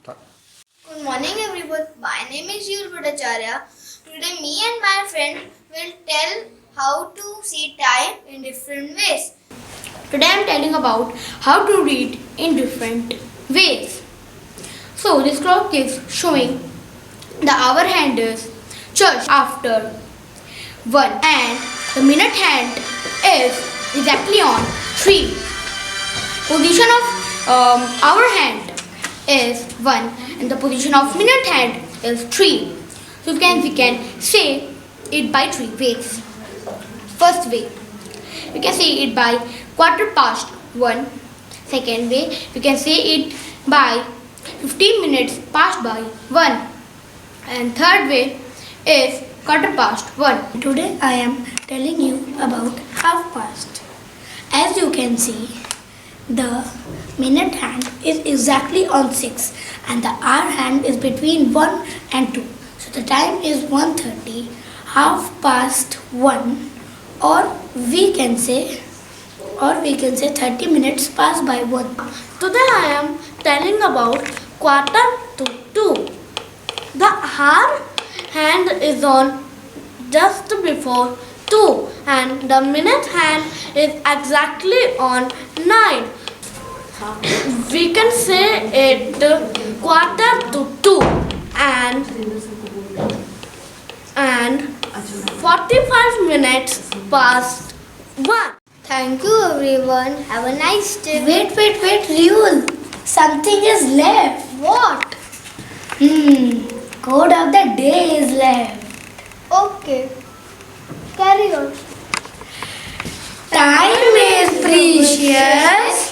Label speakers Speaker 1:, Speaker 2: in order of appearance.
Speaker 1: Good morning everyone. My name is Yul Bhattacharya. Today me and my friend will tell how to see time in different ways.
Speaker 2: Today I am telling about how to read in different ways. So this clock is showing the hour hand is just after 1 and the minute hand is exactly on 3. Position of hour hand is 1 and the position of minute hand is 3. So we can say it by 3 ways. First way, we can say it by quarter past 1. Second way, we can say it by 15 minutes past by 1. And third way is quarter past 1.
Speaker 3: Today I am telling you about half past. As you can see, the minute hand is exactly on 6 and the hour hand is between 1 and 2. So the time is 1:30, half past 1, or we can say 30 minutes past by 1.
Speaker 2: Today I am telling about quarter to 2. The hour hand is on just before 2 and the minute hand is exactly on 9. We can say it quarter to 2 and 45 minutes past 1.
Speaker 1: Thank you everyone. Have a nice day.
Speaker 3: Wait, Ryul. Something is left.
Speaker 1: What?
Speaker 3: Code of the day is left.
Speaker 1: Okay. Carry on.
Speaker 3: Time is precious.